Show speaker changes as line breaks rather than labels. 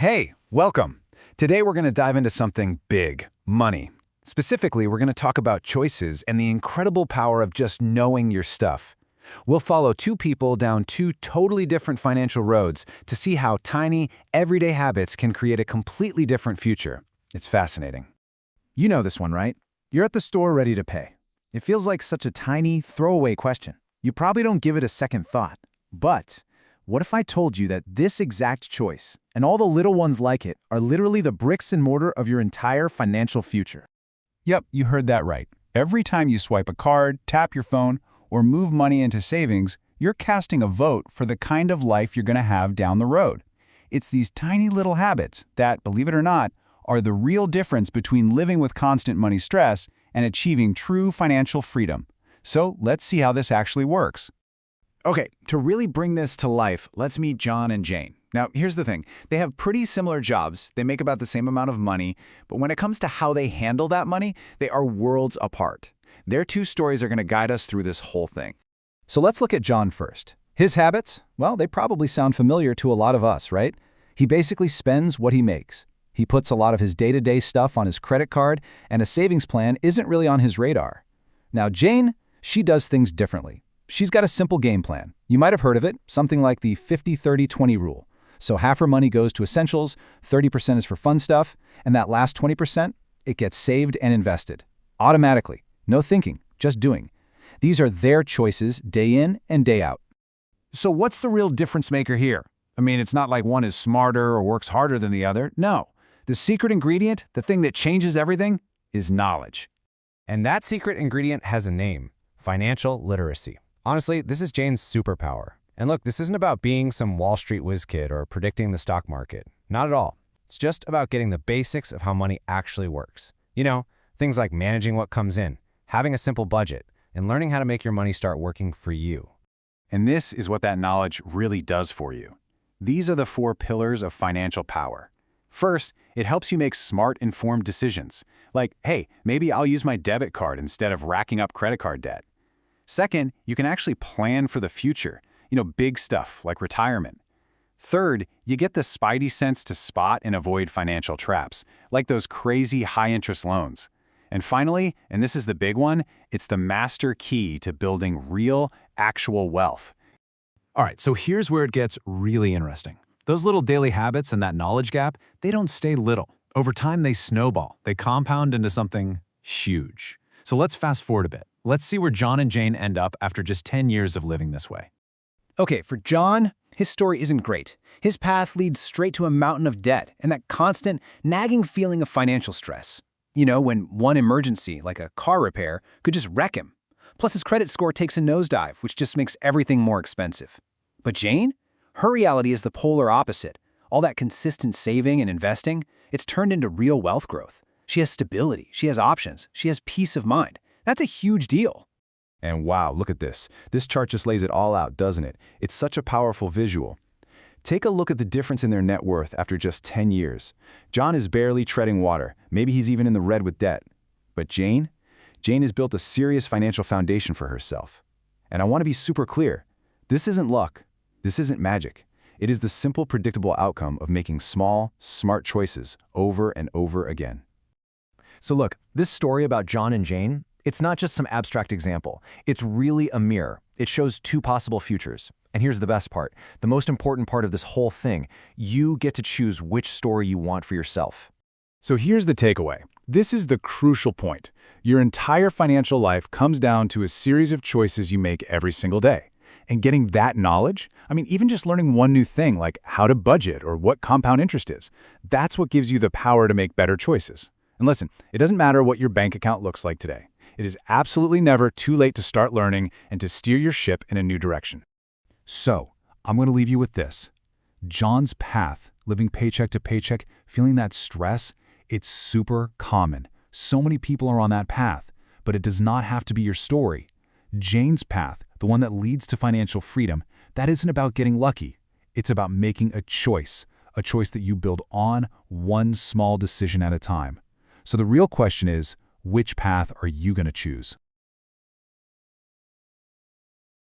Hey, welcome. Today we're going to dive into something big, money. Specifically, we're going to talk about choices and the incredible power of just knowing your stuff. We'll follow two people down two totally different financial roads to see how tiny, everyday habits can create a completely different future. It's fascinating.
You know this one, right? You're at the store ready to pay. It feels like such a tiny, throwaway question. You probably don't give it a second thought. But what if I told you that this exact choice, and all the little ones like it, are literally the bricks and mortar of your entire financial future?
Yep, you heard that right. Every time you swipe a card, tap your phone, or move money into savings, you're casting a vote for the kind of life you're going to have down the road. It's these tiny little habits that, believe it or not, are the real difference between living with constant money stress and achieving true financial freedom. So let's see how this actually works.
Okay, to really bring this to life, let's meet John and Jane. Now, here's the thing. They have pretty similar jobs. They make about the same amount of money, but when it comes to how they handle that money, they are worlds apart. Their two stories are going to guide us through this whole thing.
So let's look at John first. His habits? Well, they probably sound familiar to a lot of us, right? He basically spends what he makes. He puts a lot of his day-to-day stuff on his credit card, and a savings plan isn't really on his radar. Now, Jane, she does things differently. She's got a simple game plan. You might have heard of it, something like the 50-30-20 rule. So half her money goes to essentials, 30% is for fun stuff, and that last 20%, it gets saved and invested. Automatically. No thinking, just doing. These are their choices day in and day out.
So what's the real difference maker here? I mean, it's not like one is smarter or works harder than the other. No. The secret ingredient, the thing that changes everything, is knowledge.
And that secret ingredient has a name: financial literacy. Honestly, this is Jane's superpower. And look, this isn't about being some Wall Street whiz kid or predicting the stock market. Not at all. It's just about getting the basics of how money actually works. You know, things like managing what comes in, having a simple budget, and learning how to make your money start working for you.
And this is what that knowledge really does for you. These are the four pillars of financial power. First, it helps you make smart, informed decisions. Like, hey, maybe I'll use my debit card instead of racking up credit card debt. Second, you can actually plan for the future. Big stuff like retirement. Third, you get the spidey sense to spot and avoid financial traps, like those crazy high-interest loans. And finally, and this is the big one, it's the master key to building real, actual wealth.
All right, so here's where it gets really interesting. Those little daily habits and that knowledge gap, they don't stay little. Over time, they snowball. They compound into something huge. So let's fast forward a bit. Let's see where John and Jane end up after just 10 years of living this way.
Okay, for John, his story isn't great. His path leads straight to a mountain of debt and that constant, nagging feeling of financial stress. When one emergency, like a car repair, could just wreck him. Plus his credit score takes a nosedive, which just makes everything more expensive. But Jane? Her reality is the polar opposite. All that consistent saving and investing, it's turned into real wealth growth. She has stability, she has options, she has peace of mind. That's a huge deal.
And wow, look at this. This chart just lays it all out, doesn't it? It's such a powerful visual. Take a look at the difference in their net worth after just 10 years. John is barely treading water. Maybe he's even in the red with debt. But Jane? Jane has built a serious financial foundation for herself. And I want to be super clear. This isn't luck. This isn't magic. It is the simple, predictable outcome of making small, smart choices over and over again.
So look, this story about John and Jane, it's not just some abstract example. It's really a mirror. It shows two possible futures. And here's the best part. The most important part of this whole thing. You get to choose which story you want for yourself.
So here's the takeaway. This is the crucial point. Your entire financial life comes down to a series of choices you make every single day. And getting that knowledge, even just learning one new thing like how to budget or what compound interest is, that's what gives you the power to make better choices. And listen, it doesn't matter what your bank account looks like today. It is absolutely never too late to start learning and to steer your ship in a new direction. So, I'm going to leave you with this. John's path, living paycheck to paycheck, feeling that stress, it's super common. So many people are on that path, but it does not have to be your story. Jane's path, the one that leads to financial freedom, that isn't about getting lucky. It's about making a choice that you build on one small decision at a time. So the real question is, which path are you going to choose?